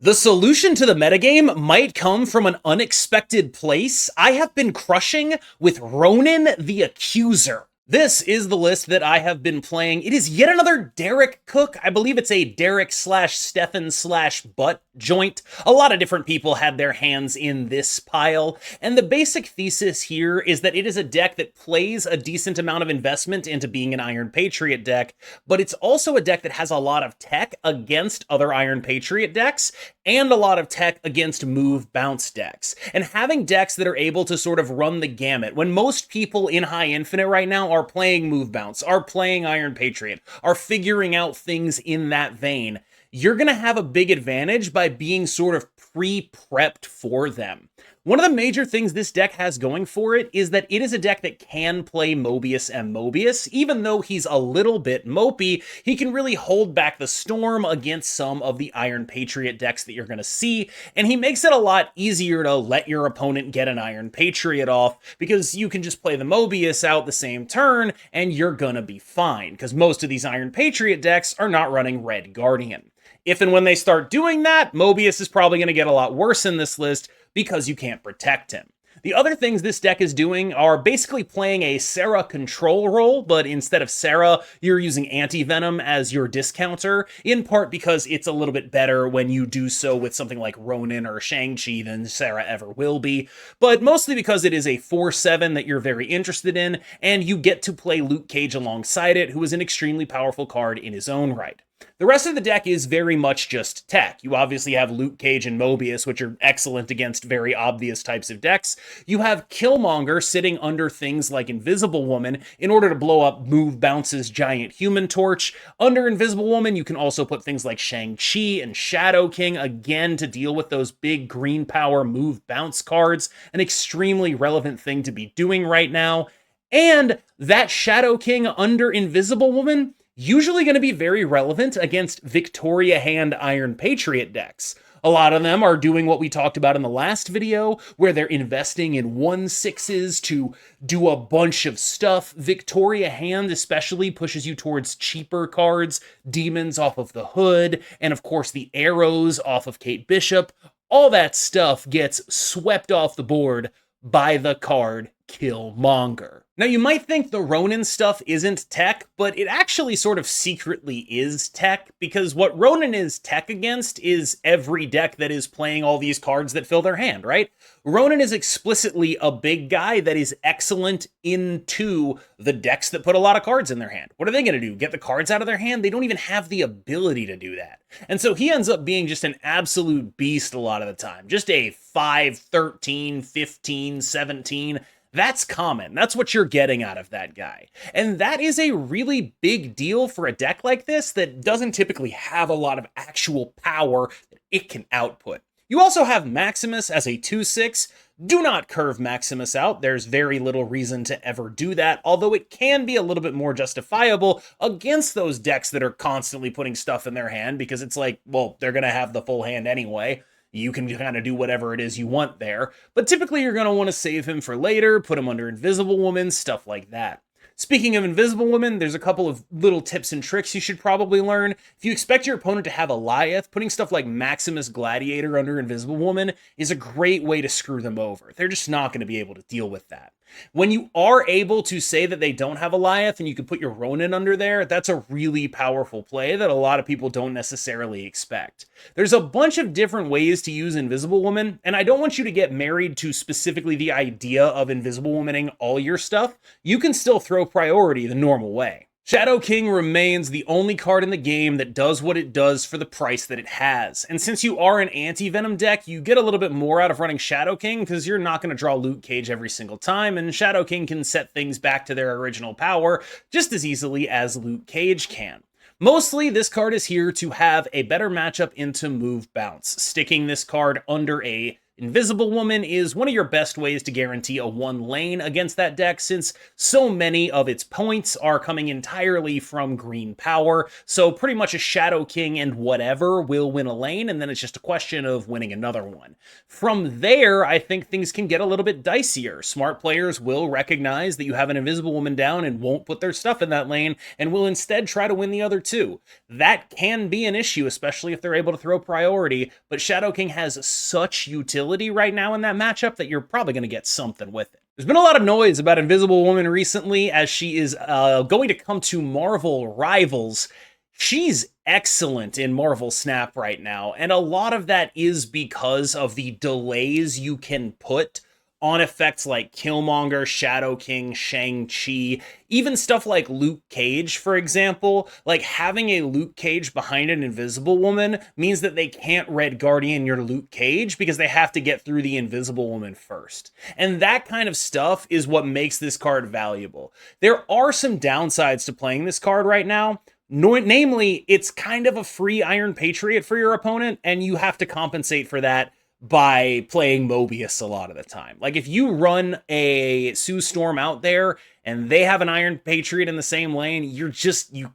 The solution to the metagame might come from an unexpected place. I have been crushing with Ronan the Accuser. This is the list that I have been playing. It is yet another Derek Cook. I believe it's a Derek slash Stefan slash butt joint. A lot of different people had their hands in this pile. And the basic thesis here is that it is a deck that plays a decent amount of investment into being an Iron Patriot deck, but it's also a deck that has a lot of tech against other Iron Patriot decks and a lot of tech against move bounce decks. And having decks that are able to sort of run the gamut, when most people in High Infinite right now are playing move bounce, are playing Iron Patriot, are figuring out things in that vein, you're going to have a big advantage by being sort of pre-prepped for them. One of the major things this deck has going for it is that it is a deck that can play Mobius and Mobius. Even though he's a little bit mopey, he can really hold back the storm against some of the Iron Patriot decks that you're going to see, and he makes it a lot easier to let your opponent get an Iron Patriot off, because you can just play the Mobius out the same turn, and you're going to be fine, because most of these Iron Patriot decks are not running Red Guardian. If and when they start doing that, Mobius is probably going to get a lot worse in this list because you can't protect him. The other things this deck is doing are basically playing a Sarah control role, but instead of Sarah, you're using antivenom as your discounter, in part because it's a little bit better when you do so with something like Ronan or Shang-Chi than Sarah ever will be, but mostly because it is a 4/7 that you're very interested in, and you get to play Luke Cage alongside it, who is an extremely powerful card in his own right. The rest of the deck is very much just tech. You obviously have Luke Cage and Mobius, which are excellent against very obvious types of decks. You have Killmonger sitting under things like Invisible Woman in order to blow up Move Bounce's giant Human Torch. Under Invisible Woman, you can also put things like Shang-Chi and Shadow King, again, to deal with those big green power Move Bounce cards, an extremely relevant thing to be doing right now. And that Shadow King under Invisible Woman, usually going to be very relevant against Victoria Hand Iron Patriot decks. A lot of them are doing what we talked about in the last video, where they're investing in 1/6s to do a bunch of stuff. Victoria Hand especially pushes you towards cheaper cards, demons off of the Hood, and of course the arrows off of Kate Bishop. All that stuff gets swept off the board by the card Killmonger. Now, you might think the Ronan stuff isn't tech, but it actually sort of secretly is tech, because what Ronan is tech against is every deck that is playing all these cards that fill their hand, right? Ronan is explicitly a big guy that is excellent into the decks that put a lot of cards in their hand. What are they going to do? Get the cards out of their hand? They don't even have the ability to do that. And so he ends up being just an absolute beast a lot of the time. Just a 5, 13, 15, 17... That's common. That's what you're getting out of that guy. And that is a really big deal for a deck like this that doesn't typically have a lot of actual power that it can output. You also have Maximus as a 2/6. Do not curve Maximus out. There's very little reason to ever do that, although it can be a little bit more justifiable against those decks that are constantly putting stuff in their hand, because it's like, well, they're going to have the full hand anyway. You can kind of do whatever it is you want there, but typically you're going to want to save him for later, put him under Invisible Woman, stuff like that. Speaking of Invisible Woman, there's a couple of little tips and tricks you should probably learn. If you expect your opponent to have Goliath, putting stuff like Maximus Gladiator under Invisible Woman is a great way to screw them over. They're just not going to be able to deal with that. When you are able to say that they don't have Goliath and you can put your Ronan under there, that's a really powerful play that a lot of people don't necessarily expect. There's a bunch of different ways to use Invisible Woman, and I don't want you to get married to specifically the idea of Invisible Womaning all your stuff. You can still throw priority the normal way. Shadow King remains the only card in the game that does what it does for the price that it has. And since you are an anti-venom deck, you get a little bit more out of running Shadow King, because you're not going to draw Luke Cage every single time, and Shadow King can set things back to their original power just as easily as Luke Cage can. Mostly, this card is here to have a better matchup into Move Bounce, sticking this card under a Invisible Woman is one of your best ways to guarantee a 1 lane against that deck, since so many of its points are coming entirely from green power, so pretty much a Shadow King and whatever will win a lane, and then it's just a question of winning another one. From there, I think things can get a little bit dicier. Smart players will recognize that you have an Invisible Woman down and won't put their stuff in that lane, and will instead try to win the other two. That can be an issue, especially if they're able to throw priority, but Shadow King has such utility right now in that matchup that you're probably going to get something with it. There's been a lot of noise about Invisible Woman recently, as she is going to come to Marvel Rivals. She's excellent in Marvel Snap right now, and a lot of that is because of the delays you can put on effects like Killmonger, Shadow King, Shang-Chi, even stuff like Luke Cage, for example. Like, having a Luke Cage behind an Invisible Woman means that they can't Red Guardian your Luke Cage because they have to get through the Invisible Woman first. And that kind of stuff is what makes this card valuable. There are some downsides to playing this card right now. Namely, it's kind of a free Iron Patriot for your opponent, and you have to compensate for that by playing Mobius a lot of the time. Like, if you run a Sue Storm out there and they have an Iron Patriot in the same lane, you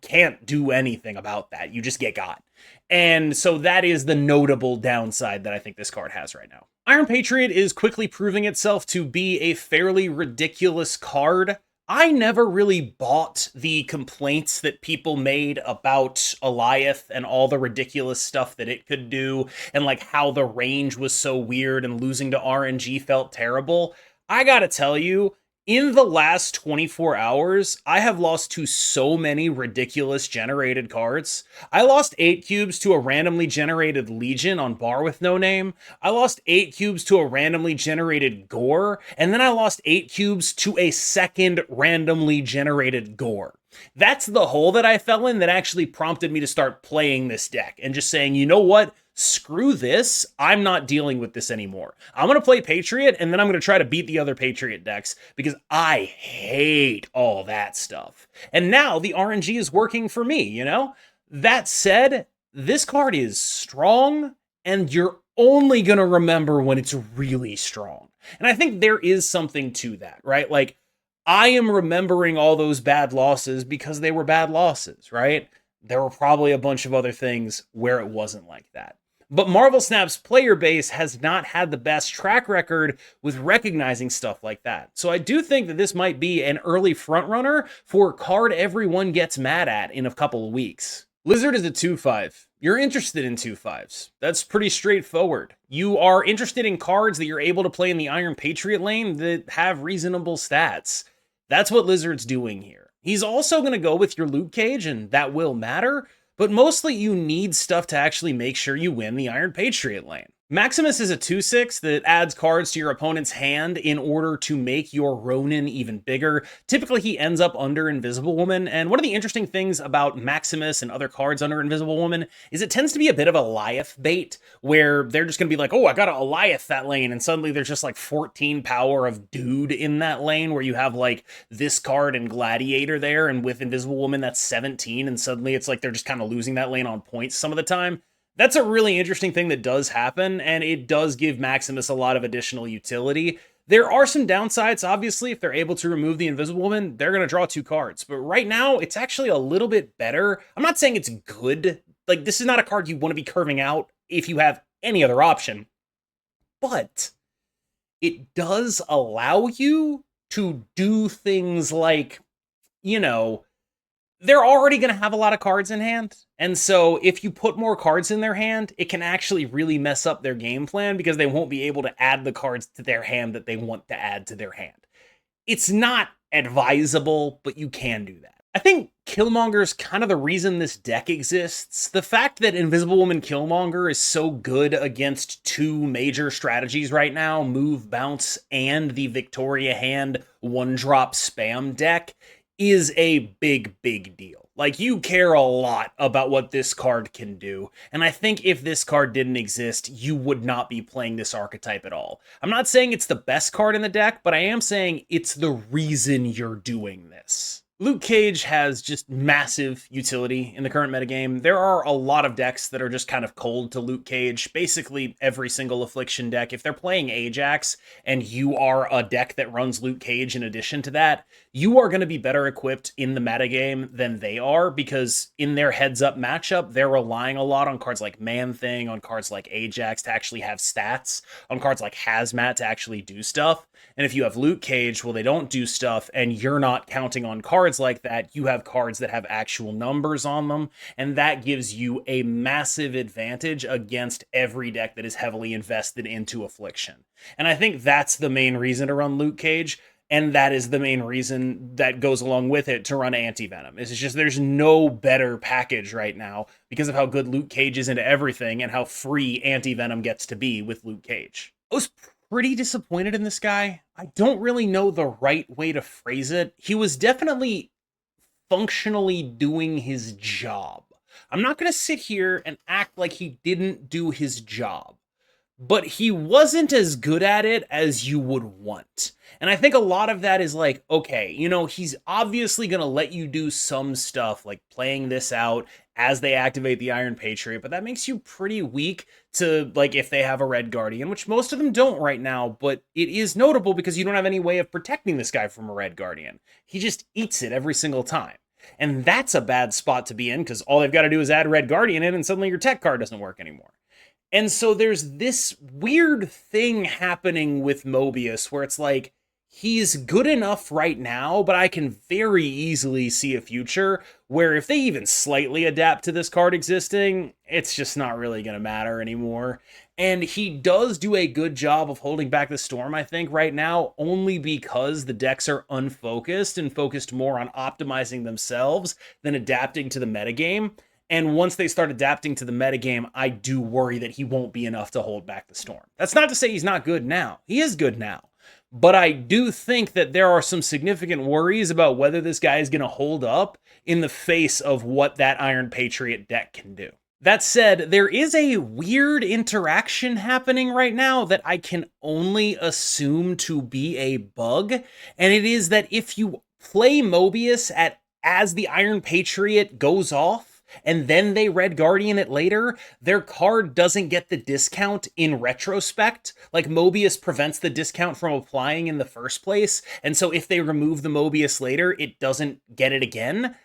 can't do anything about that. You just get got. And so that is the notable downside that I think this card has right now. Iron Patriot is quickly proving itself to be a fairly ridiculous card. I never really bought the complaints that people made about Alioth and all the ridiculous stuff that it could do, and like how the range was so weird and losing to RNG felt terrible. I gotta tell you, in the last 24 hours, I have lost to so many ridiculous generated cards. I lost 8 cubes to a randomly generated Legion on bar with no name. I lost 8 cubes to a randomly generated Gore. And then I lost 8 cubes to a second randomly generated Gore. That's the hole that I fell in that actually prompted me to start playing this deck and just saying, you know what? Screw this. I'm not dealing with this anymore. I'm going to play Patriot, and then I'm going to try to beat the other Patriot decks because I hate all that stuff. And now the RNG is working for me, you know? That said, this card is strong, and you're only going to remember when it's really strong. And I think there is something to that, right? Like, I am remembering all those bad losses because they were bad losses, right? There were probably a bunch of other things where it wasn't like that. But Marvel Snap's player base has not had the best track record with recognizing stuff like that. So I do think that this might be an early frontrunner for a card everyone gets mad at in a couple of weeks. Lizard is a 2/5. You're interested in 2/5s. That's pretty straightforward. You are interested in cards that you're able to play in the Iron Patriot lane that have reasonable stats. That's what Lizard's doing here. He's also going to go with your Luke Cage, and that will matter. But mostly you need stuff to actually make sure you win the Iron Patriot lane. Maximus is a 2/6 that adds cards to your opponent's hand in order to make your Ronan even bigger. Typically, he ends up under Invisible Woman, and one of the interesting things about Maximus and other cards under Invisible Woman is it tends to be a bit of a Alioth bait, where they're just going to be like, oh, I got to Alioth that lane, and suddenly there's just like 14 power of dude in that lane, where you have like this card and Gladiator there, and with Invisible Woman that's 17, and suddenly it's like they're just kind of losing that lane on points some of the time. That's a really interesting thing that does happen, and it does give Maximus a lot of additional utility. There are some downsides, obviously. If they're able to remove the Invisible Woman, they're going to draw 2 cards. But right now, it's actually a little bit better. I'm not saying it's good. Like, this is not a card you want to be curving out if you have any other option. But it does allow you to do things like, you know, they're already going to have a lot of cards in hand. And so if you put more cards in their hand, it can actually really mess up their game plan because they won't be able to add the cards to their hand that they want to add to their hand. It's not advisable, but you can do that. I think Killmonger's kind of the reason this deck exists. The fact that Invisible Woman Killmonger is so good against 2 major strategies right now, Move, Bounce, and the Victoria Hand 1-drop spam deck, is a big, big deal. Like, you care a lot about what this card can do, and I think if this card didn't exist, you would not be playing this archetype at all. I'm not saying it's the best card in the deck, but I am saying it's the reason you're doing this. Luke Cage has just massive utility in the current metagame. There are a lot of decks that are just kind of cold to Luke Cage. Basically, every single Affliction deck, if they're playing Ajax and you are a deck that runs Luke Cage in addition to that, you are going to be better equipped in the metagame than they are, because in their heads-up matchup, they're relying a lot on cards like Man-Thing, on cards like Ajax to actually have stats, on cards like Hazmat to actually do stuff. And if you have Luke Cage, well, they don't do stuff, and you're not counting on cards like that. You have cards that have actual numbers on them, and that gives you a massive advantage against every deck that is heavily invested into Affliction. And I think that's the main reason to run Luke Cage, and that is the main reason that goes along with it to run antivenom. It's just there's no better package right now because of how good Luke Cage is into everything and how free antivenom gets to be with Luke Cage. I was pretty disappointed in this guy. I don't really know the right way to phrase it. He was definitely functionally doing his job. I'm not going to sit here and act like he didn't do his job, but he wasn't as good at it as you would want. And I think a lot of that is like, okay, you know, he's obviously going to let you do some stuff like playing this out as they activate the Iron Patriot, but that makes you pretty weak to, like, if they have a Red Guardian, which most of them don't right now, but it is notable because you don't have any way of protecting this guy from a Red Guardian. He just eats it every single time. And that's a bad spot to be in, because all they've got to do is add Red Guardian in and suddenly your tech card doesn't work anymore. And so there's this weird thing happening with Mobius where it's like, he's good enough right now, but I can very easily see a future where if they even slightly adapt to this card existing, it's just not really going to matter anymore. And he does do a good job of holding back the storm, I think, right now, only because the decks are unfocused and focused more on optimizing themselves than adapting to the metagame. And once they start adapting to the metagame, I do worry that he won't be enough to hold back the storm. That's not to say he's not good now. He is good now. But I do think that there are some significant worries about whether this guy is going to hold up in the face of what that Iron Patriot deck can do. That said, there is a weird interaction happening right now that I can only assume to be a bug, and it is that if you play Mobius as the Iron Patriot goes off, and then they Red Guardian it later, their card doesn't get the discount in retrospect. Like, Mobius prevents the discount from applying in the first place, and so if they remove the Mobius later, it doesn't get it again.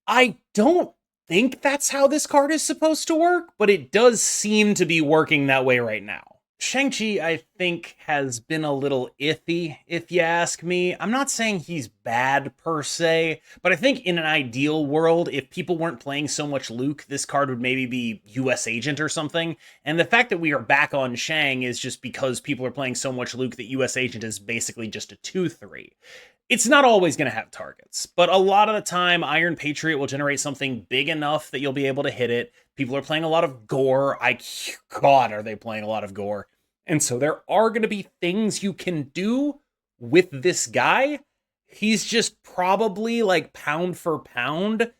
I don't think that's how this card is supposed to work, but it does seem to be working that way right now. Shang-Chi, I think, has been a little iffy, if you ask me. I'm not saying he's bad per se, but I think in an ideal world, if people weren't playing so much Luke, this card would maybe be US Agent or something. And the fact that we are back on Shang is just because people are playing so much Luke that US Agent is basically just a 2-3. It's not always going to have targets, but a lot of the time, Iron Patriot will generate something big enough that you'll be able to hit it. People are playing a lot of gore. God, are they playing a lot of gore? And so there are going to be things you can do with this guy. He's just probably, like, pound for pound,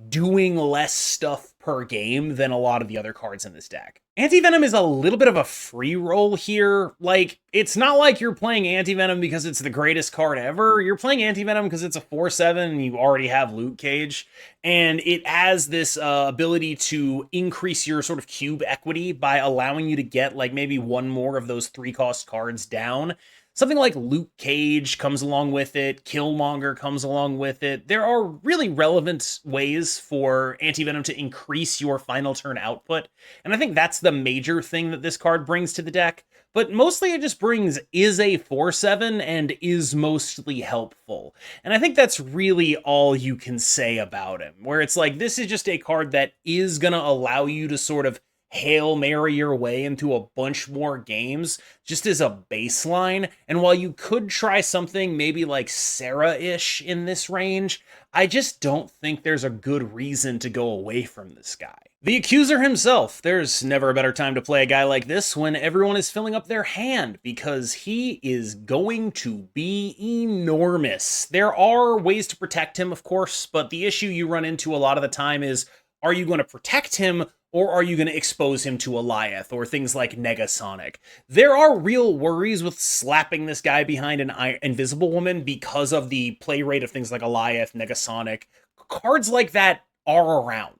doing less stuff per game than a lot of the other cards in this deck. Antivenom is a little bit of a free roll here. Like, it's not like you're playing Antivenom because it's the greatest card ever. You're playing Antivenom because it's a 4/7 and you already have Luke Cage. And it has this ability to increase your sort of cube equity by allowing you to get, like, maybe one more of those 3-cost cards down. Something like Luke Cage comes along with it, Killmonger comes along with it. There are really relevant ways for Antivenom to increase your final turn output, and I think that's the major thing that this card brings to the deck. But mostly it just brings is a 4/7 and is mostly helpful. And I think that's really all you can say about him, where it's like, this is just a card that is going to allow you to sort of Hail Mary your way into a bunch more games just as a baseline. And while you could try something maybe like Sarah-ish in this range, I just don't think there's a good reason to go away from this guy. The Accuser himself, there's never a better time to play a guy like this when everyone is filling up their hand, because he is going to be enormous. There are ways to protect him, of course, but the issue you run into a lot of the time is, are you going to protect him Or are you going to expose him to Alioth or things like Negasonic? There are real worries with slapping this guy behind an Invisible Woman because of the play rate of things like Alioth, Negasonic. Cards like that are around.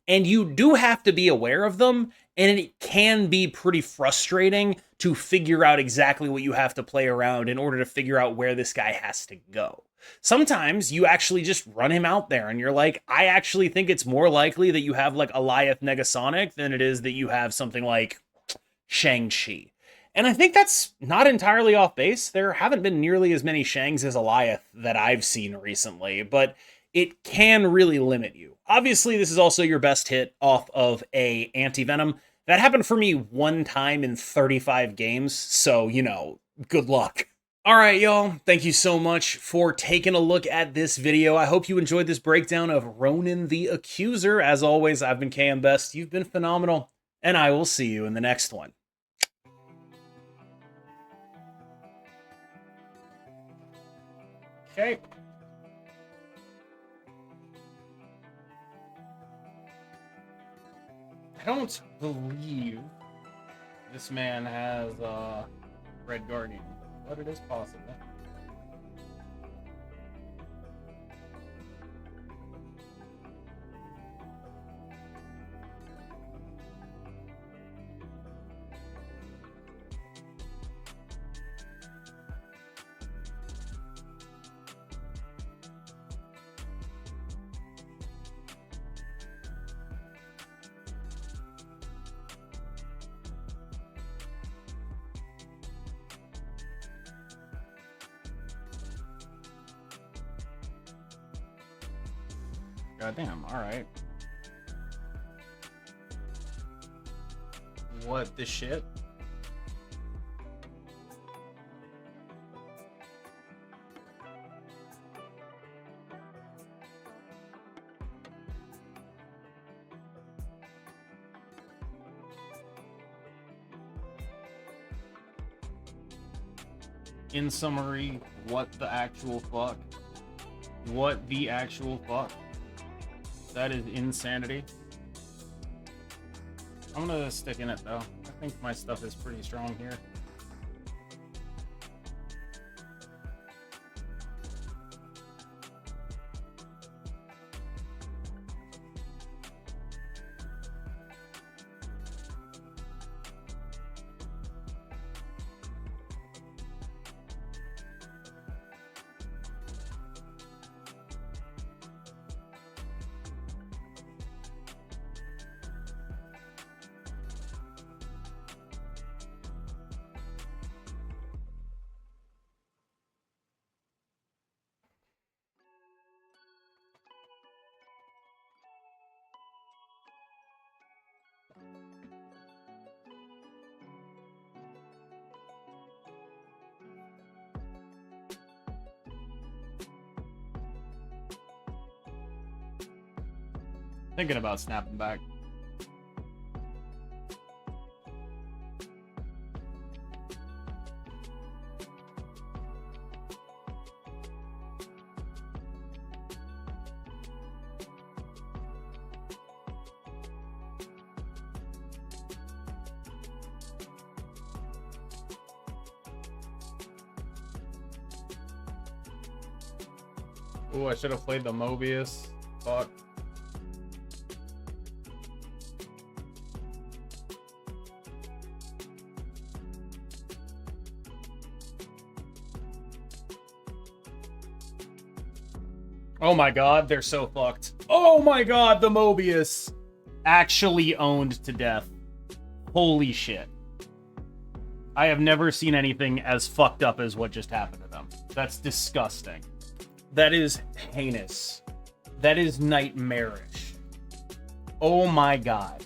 And you do have to be aware of them, and it can be pretty frustrating to figure out exactly what you have to play around in order to figure out where this guy has to go. Sometimes you actually just run him out there and you're like, I actually think it's more likely that you have like Alioth Negasonic than it is that you have something like Shang-Chi. And I think that's not entirely off base. There haven't been nearly as many Shangs as Alioth that I've seen recently, but it can really limit you. Obviously, this is also your best hit off of a antivenom. That happened for me one time in 35 games, so, you know, good luck. All right, y'all, thank you so much for taking a look at this video. I hope you enjoyed this breakdown of Ronan the Accuser. As always, I've been KM Best. You've been phenomenal, and I will see you in the next one. Okay. I don't believe this man has Red Guardian, but it is possible. Goddamn, alright. What the shit? In summary, what the actual fuck? What the actual fuck? That is insanity. I'm gonna stick in it though. I think my stuff is pretty strong here. Thinking about snapping back. Ooh, I should have played the Mobius. Fuck. Oh my god, they're so fucked. Oh my god, the Mobius actually owned to death. Holy shit. I have never seen anything as fucked up as what just happened to them. That's disgusting. That is heinous. That is nightmarish. Oh my god.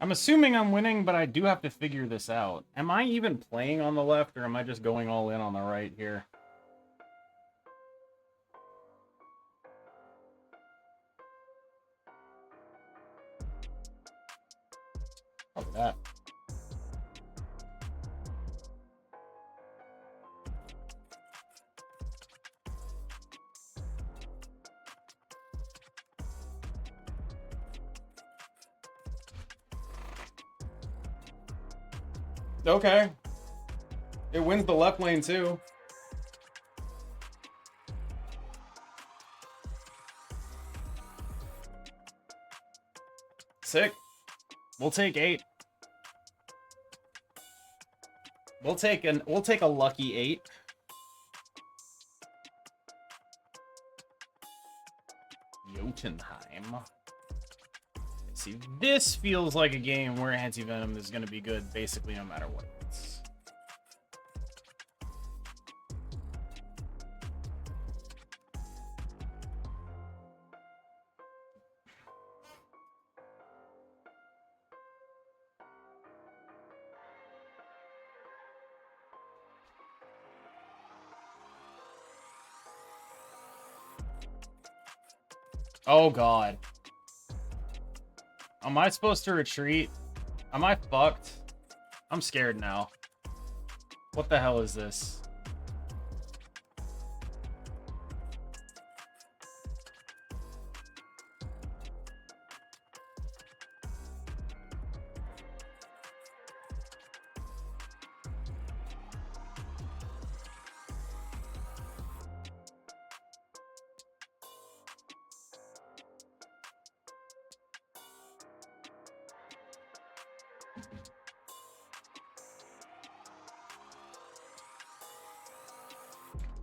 I'm assuming I'm winning, but I do have to figure this out. Am I even playing on the left, or am I just going all in on the right here? Look at that. Okay. It wins the left lane, too. Sick. We'll take 8. We'll take a lucky 8. Jotunheim. See, this feels like a game where antivenom is going to be good basically no matter what. Oh god. Am I supposed to retreat? Am I fucked? I'm scared now. What the hell is this?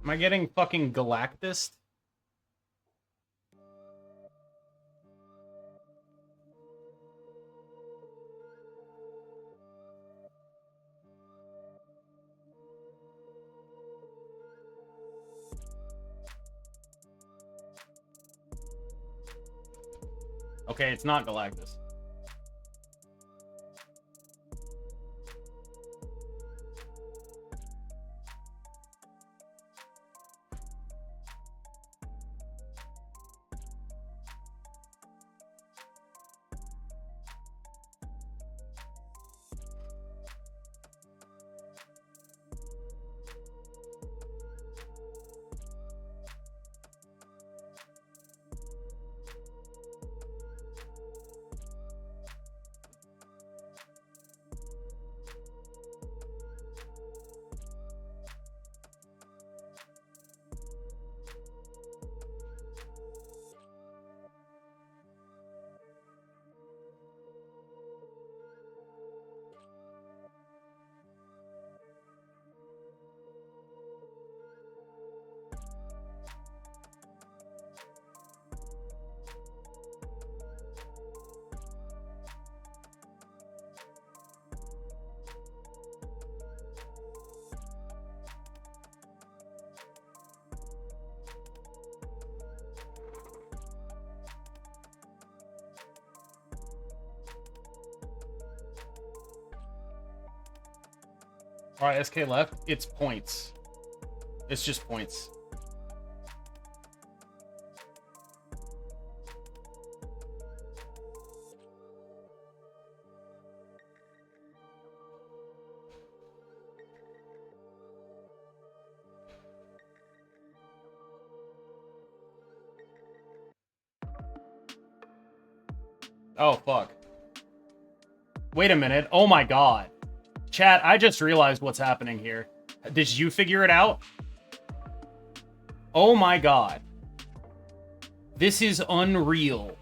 Am I getting fucking Galactus? Okay, it's not Galactus. All right, SK left. It's points. It's just points. Oh, fuck. Wait a minute. Oh my god. Chat, I just realized what's happening here. Did you figure it out? Oh my god. This is unreal.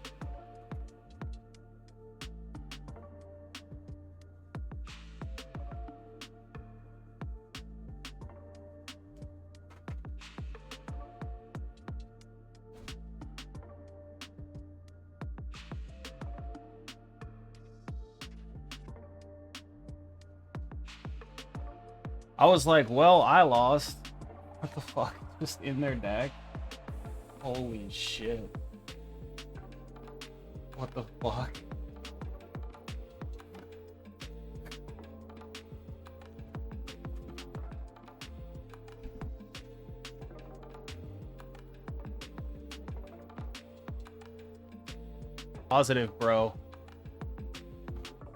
I was like, well, I lost. What the fuck? Just in their deck? Holy shit. What the fuck? Positive, bro.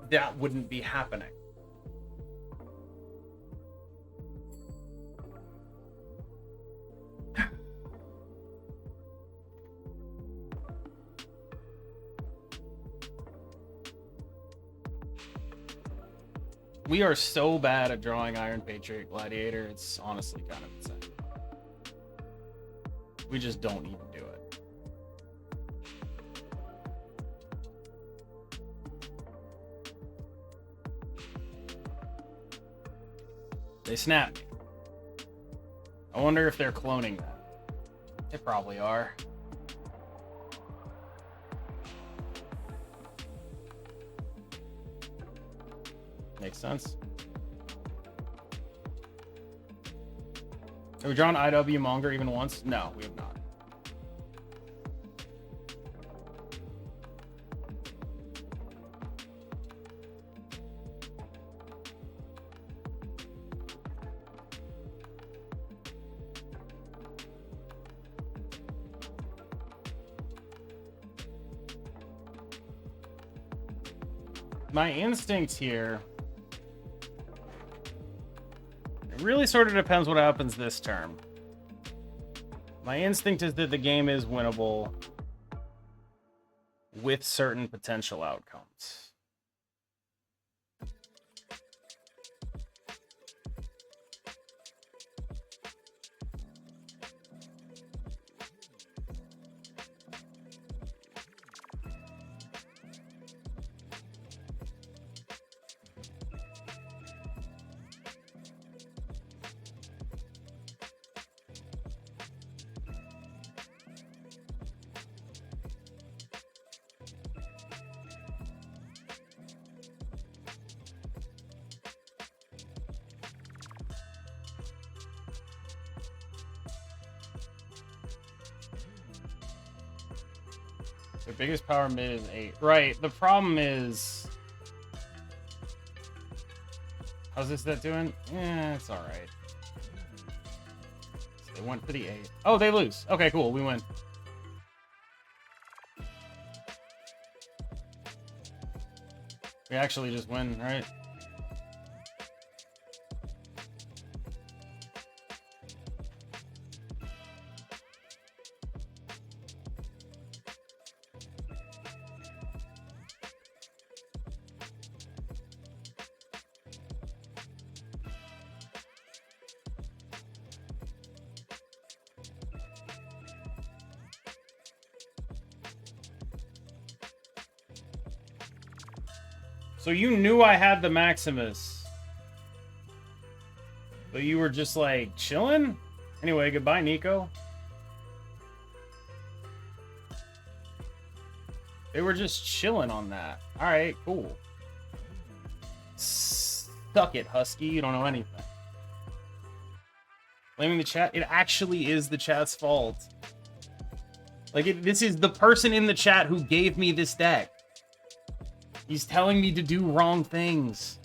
That wouldn't be happening. We are so bad at drawing Iron Patriot Gladiator, it's honestly kind of insane. We just don't even do it. They snapped me. I wonder if they're cloning that. They probably are. Makes sense. Have we drawn IW Monger even once? No, we have not. My instinct here, it really sort of depends what happens this term. My instinct is that the game is winnable with certain potential outcomes. The biggest power mid is 8. Right, the problem is... How's this set doing? Yeah, it's alright. So they went for the 8. Oh, they lose. Okay, cool, we win. We actually just win, right? So you knew I had the Maximus, but you were just like chilling? Anyway, goodbye, Nico. They were just chilling on that. All right, cool. Suck it, Husky. You don't know anything. Blaming the chat. It actually is the chat's fault. Like, this is the person in the chat who gave me this deck. He's telling me to do wrong things.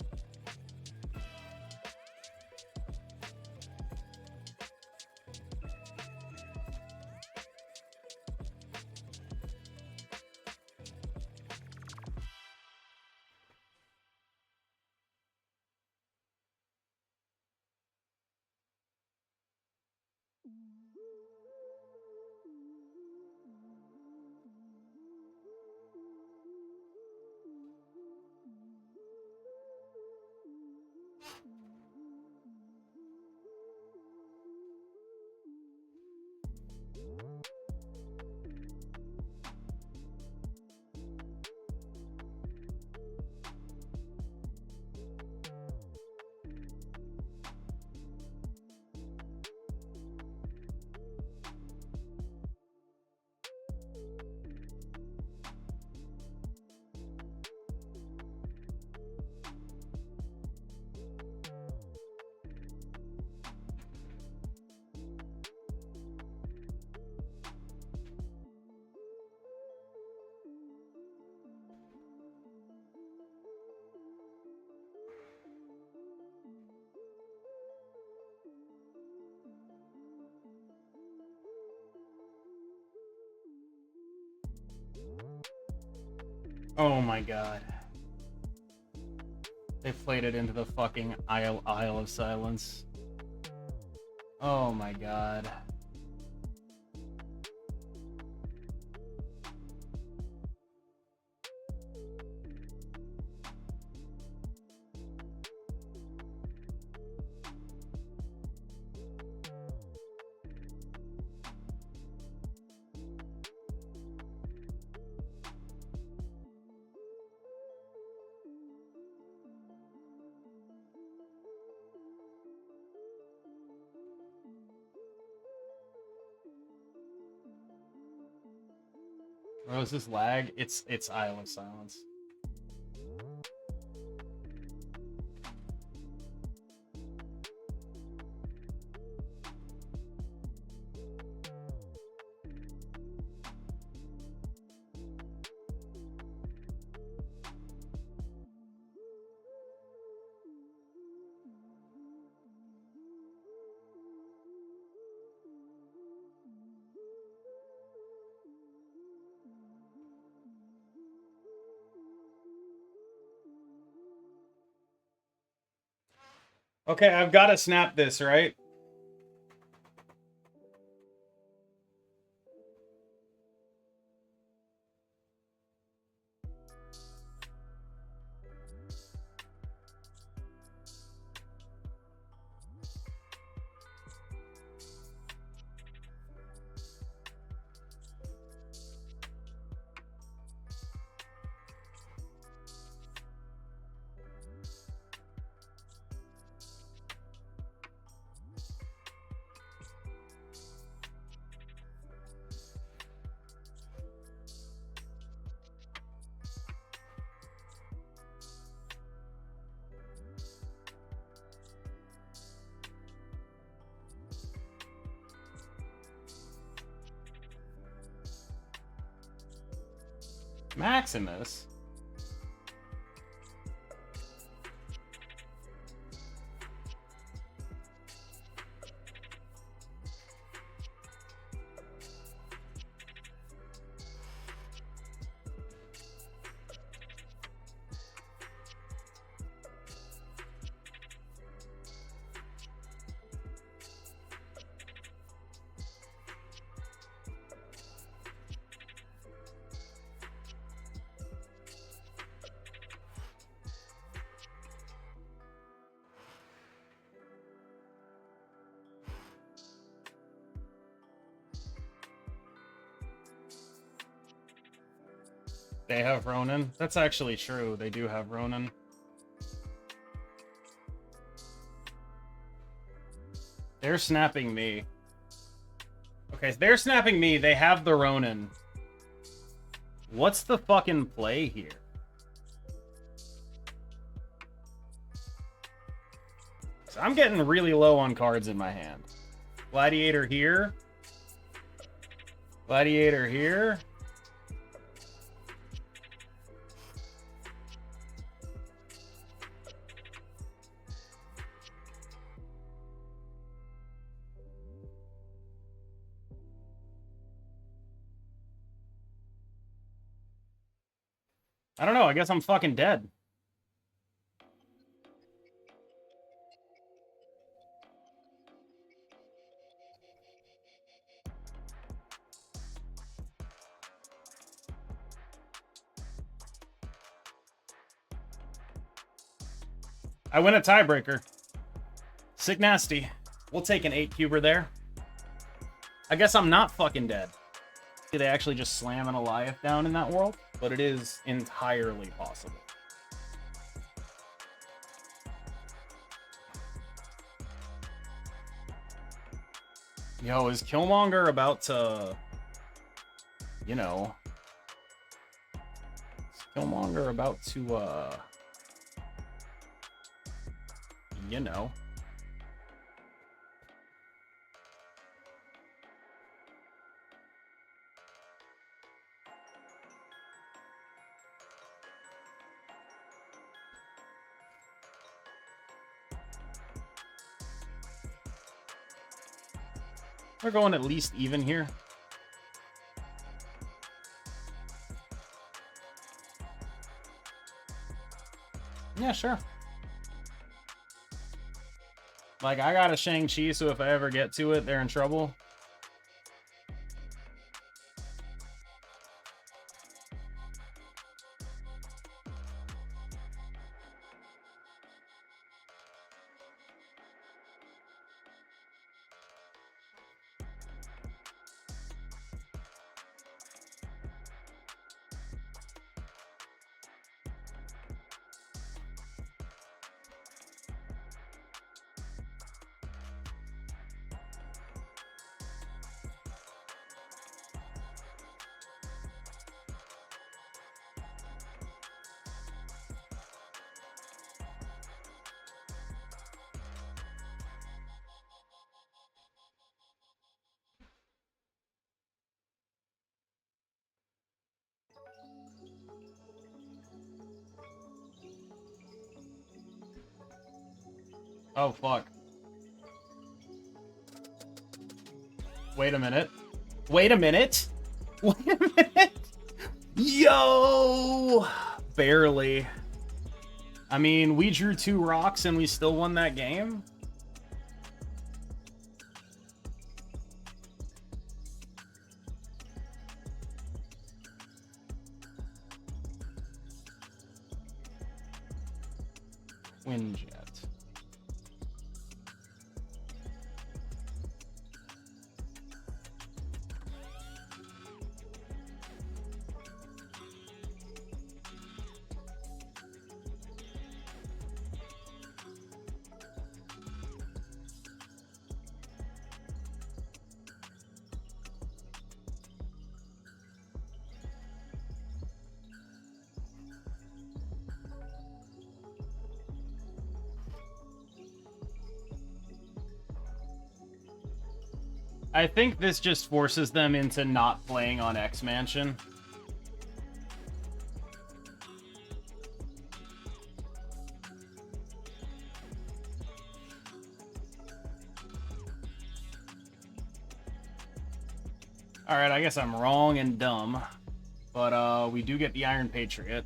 Oh my god. They played it into the fucking Isle of Silence. Oh my god. Oh, is this lag? It's Isle of Silence. Okay, I've got to snap this, right? Maximus? They have Ronan? That's actually true. They do have Ronan. They're snapping me. Okay, they're snapping me. They have the Ronan. What's the fucking play here? So I'm getting really low on cards in my hand. Gladiator here. Gladiator here. I don't know. I guess I'm fucking dead. I win a tiebreaker. Sick nasty. We'll take an 8-cuber there. I guess I'm not fucking dead. Did they actually just slam an Eliath down in that world? But it is entirely possible. Yo, is Killmonger about to... You know... Is Killmonger about to, you know... We're going at least even here. Yeah, sure. Like, I got a Shang-Chi, so if I ever get to it, they're in trouble. Oh, fuck. Wait a minute. Wait a minute. Wait a minute. Yo! Barely. I mean, we drew 2 rocks and we still won that game? Windjet. I think this just forces them into not playing on X Mansion. Alright, I guess I'm wrong and dumb. But we do get the Iron Patriot.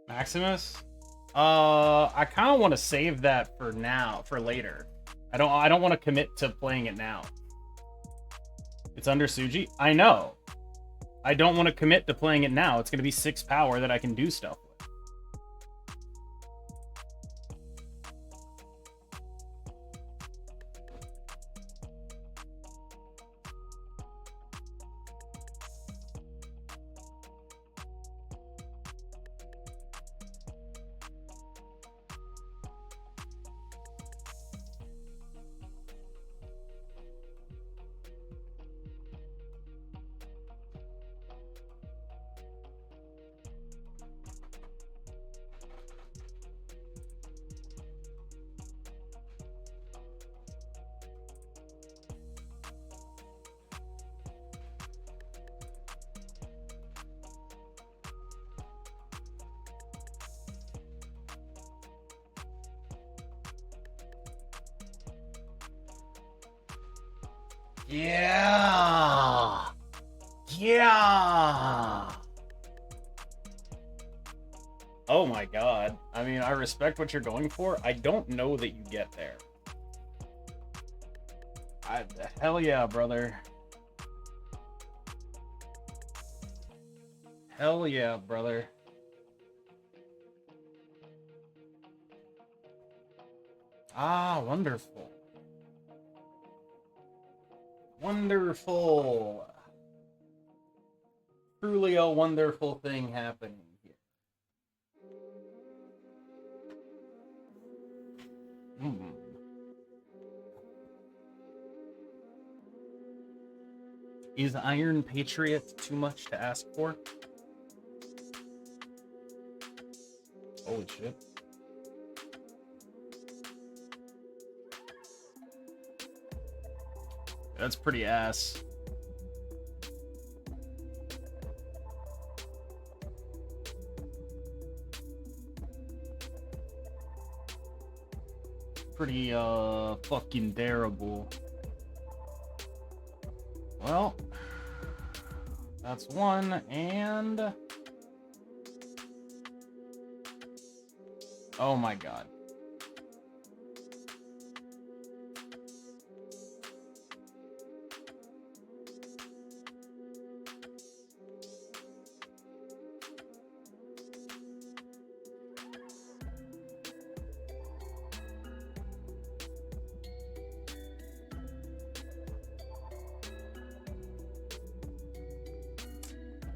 Maximus? I kind of want to save that for now, for later. I don't want to commit to playing it now. It's under Suji? I know. I don't want to commit to playing it now. It's going to be 6 power that I can do stuff with. Yeah. Yeah. Oh my god. I mean, I respect what you're going for. I don't know that you get there. Hell yeah, brother. Hell yeah, brother. Ah, wonderful. Wonderful. Truly a wonderful thing happening here. Is Iron Patriot too much to ask for? Holy shit. That's pretty ass. Pretty, fucking terrible. Well, that's one, and... oh my god.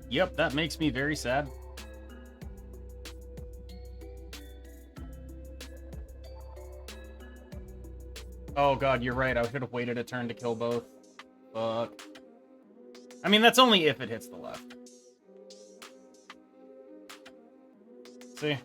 Yep, that makes me very sad. Oh god, you're right. I should have waited a turn to kill both. Fuck. I mean, that's only if it hits the left. See?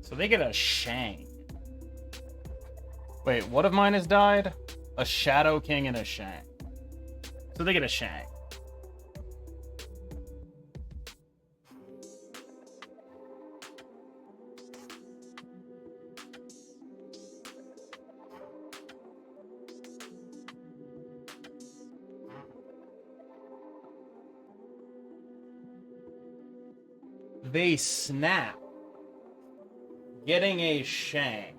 So they get a Shang. Wait, what of mine has died? A Shadow King and a Shang. So they get a Shang. They snap. Getting a Shang.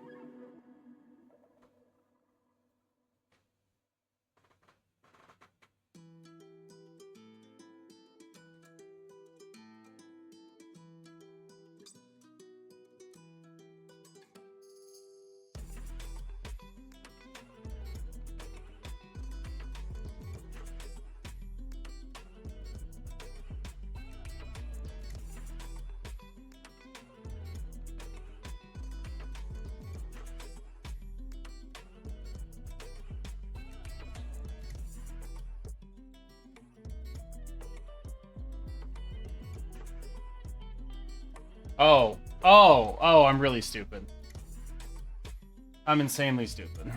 Oh, I'm really stupid. I'm insanely stupid.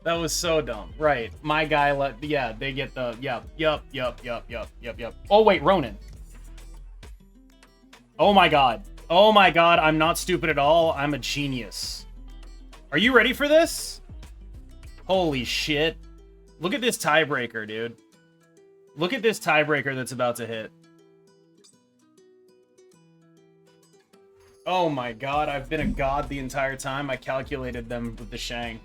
That was so dumb. Right. My guy yeah, they get the, yup. Oh, wait, Ronan. Oh my god. Oh my god, I'm not stupid at all. I'm a genius. Are you ready for this? Holy shit. Look at this tiebreaker, dude. Look at this tiebreaker that's about to hit. Oh my god, I've been a god the entire time. I calculated them with the Shang.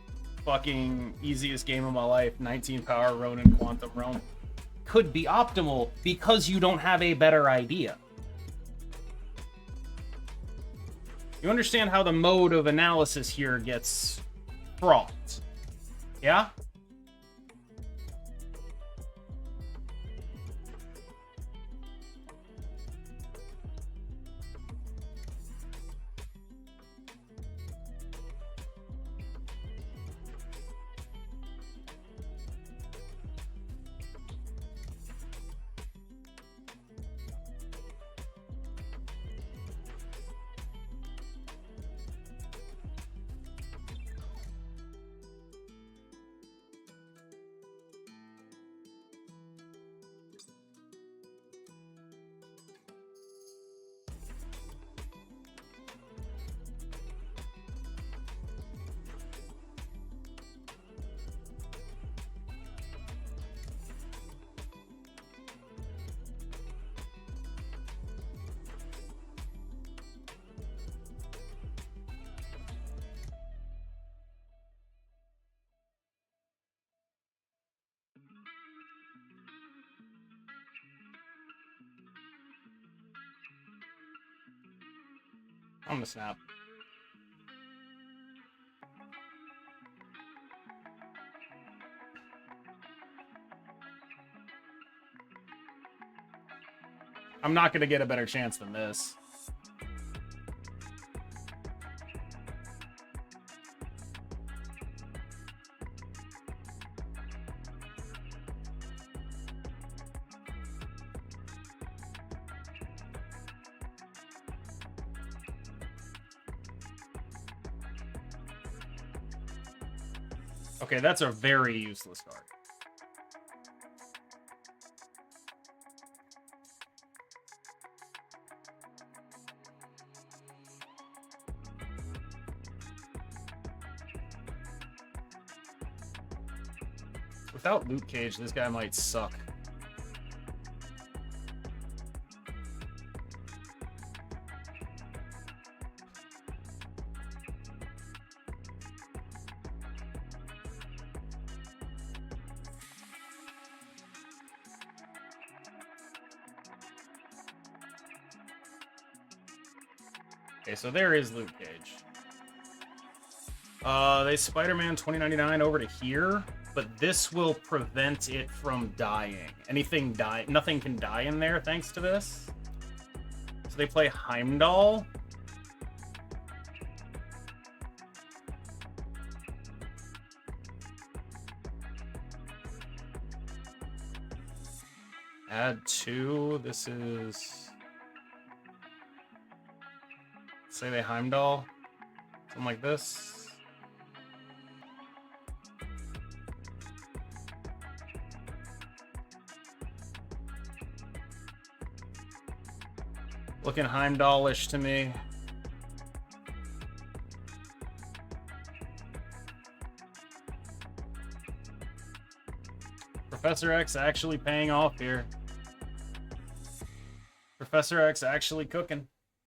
Fucking easiest game of my life. 19 power, Ronan, Quantum Realm. Could be optimal because you don't have a better idea. You understand how the mode of analysis here gets fraught. Yeah? I'm gonna snap. I'm not gonna get a better chance than this. Okay, that's a very useless card. Without Loot Cage, this guy might suck. Okay, so there is Loot Cage. They Spider-Man 2099 over to here, but this will prevent it from dying. Nothing can die in there thanks to this. So they play Heimdall. Add 2. This is... Say they Heimdall. Something like this. Looking Heimdall-ish to me. Professor X actually paying off here. Professor X actually cooking.